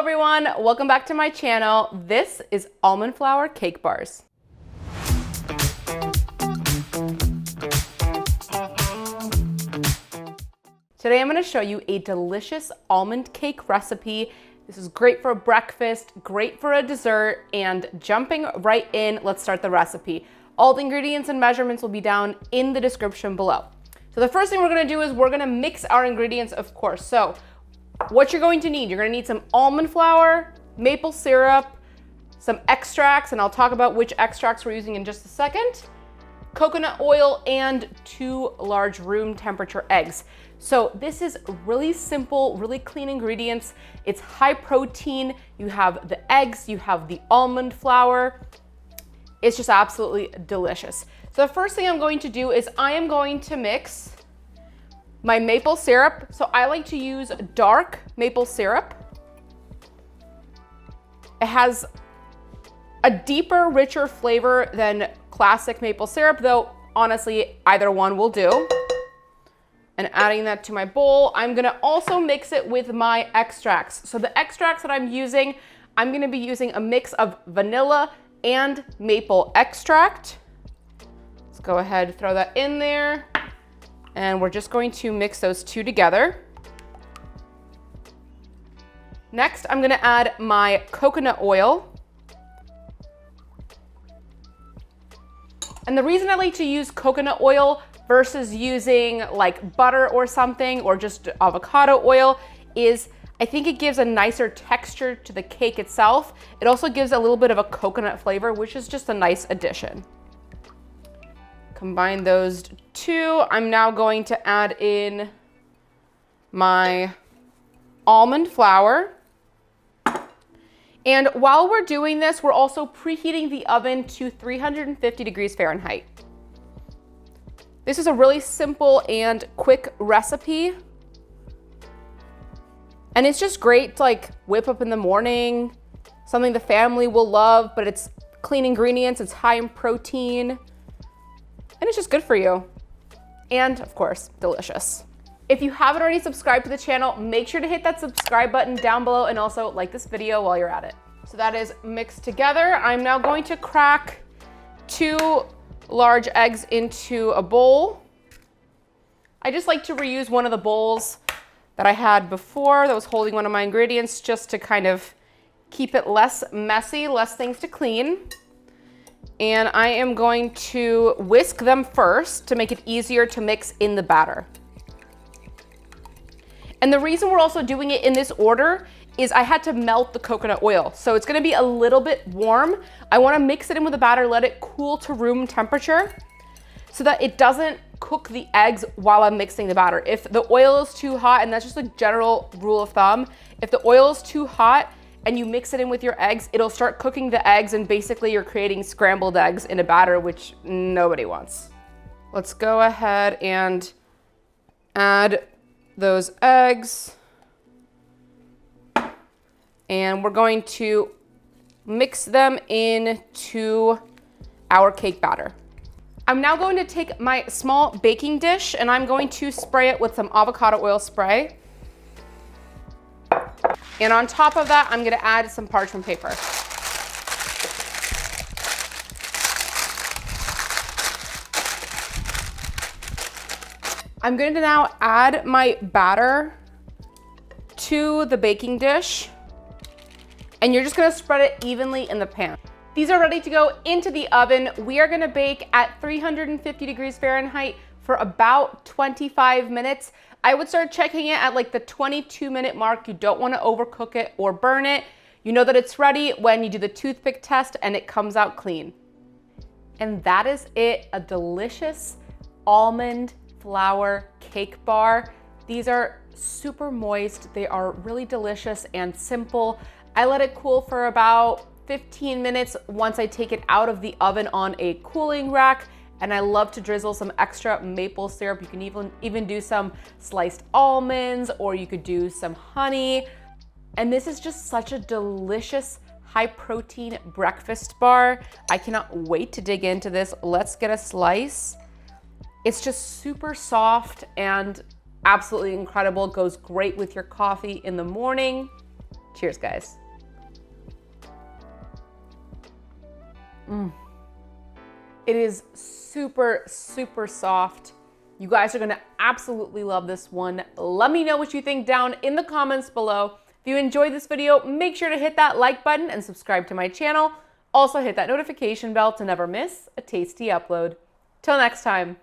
everyone, welcome back to my channel. This is almond flour cake bars. Today I'm going to show you a delicious almond cake recipe. This is great for breakfast, great for a dessert, and jumping right in, let's start the recipe. All the ingredients and measurements will be down in the description below. So the first thing we're going to do is we're going to mix our ingredients, of course. So what you're going to need, you're going to need some almond flour, maple syrup, some extracts, and I'll talk about which extracts we're using in just a second, coconut oil, and 2 large room temperature eggs. So this is really simple, really clean ingredients. It's high protein. You have the eggs, you have the almond flour. It's just absolutely delicious. So the first thing I'm going to do is I am going to mix my maple syrup. So I like to use dark maple syrup. It has a deeper, richer flavor than classic maple syrup, though honestly, either one will do. And adding that to my bowl, I'm gonna also mix it with my extracts. So the extracts that I'm using, I'm gonna be using a mix of vanilla and maple extract. Let's go ahead and throw that in there. And we're just going to mix those two together. Next, I'm gonna add my coconut oil. And the reason I like to use coconut oil versus using like butter or something, or just avocado oil, is I think it gives a nicer texture to the cake itself. It also gives a little bit of a coconut flavor, which is just a nice addition. Combine those two. I'm now going to add in my almond flour. And while we're doing this, we're also preheating the oven to 350 degrees Fahrenheit. This is a really simple and quick recipe. And it's just great to like whip up in the morning, something the family will love, but it's clean ingredients, it's high in protein, and it's just good for you. And of course, delicious. If you haven't already subscribed to the channel, make sure to hit that subscribe button down below and also like this video while you're at it. So that is mixed together. I'm now going to crack 2 large eggs into a bowl. I just like to reuse one of the bowls that I had before that was holding one of my ingredients, just to kind of keep it less messy, less things to clean. And I am going to whisk them first to make it easier to mix in the batter. And the reason we're also doing it in this order is I had to melt the coconut oil. So it's gonna be a little bit warm. I wanna mix it in with the batter, let it cool to room temperature so that it doesn't cook the eggs while I'm mixing the batter. If the oil is too hot, and that's just a general rule of thumb, if the oil is too hot and you mix it in with your eggs, it'll start cooking the eggs, and basically you're creating scrambled eggs in a batter, which nobody wants. Let's go ahead and add those eggs. And we're going to mix them into our cake batter. I'm now going to take my small baking dish and I'm going to spray it with some avocado oil spray. And on top of that, I'm gonna add some parchment paper. I'm going to now add my batter to the baking dish, and you're just gonna spread it evenly in the pan. These are ready to go into the oven. We are gonna bake at 350 degrees Fahrenheit for about 25 minutes. I would start checking it at like the 22-minute mark. You don't wanna overcook it or burn it. You know that it's ready when you do the toothpick test and it comes out clean. And that is it, a delicious almond flour cake bar. These are super moist. They are really delicious and simple. I let it cool for about 15 minutes once I take it out of the oven on a cooling rack. And I love to drizzle some extra maple syrup. You can even do some sliced almonds, or you could do some honey. And this is just such a delicious high protein breakfast bar. I cannot wait to dig into this. Let's get a slice. It's just super soft and absolutely incredible. It goes great with your coffee in the morning. Cheers, guys. It is super, super soft. You guys are gonna absolutely love this one. Let me know what you think down in the comments below. If you enjoyed this video, make sure to hit that like button and subscribe to my channel. Also hit that notification bell to never miss a tasty upload. Till next time.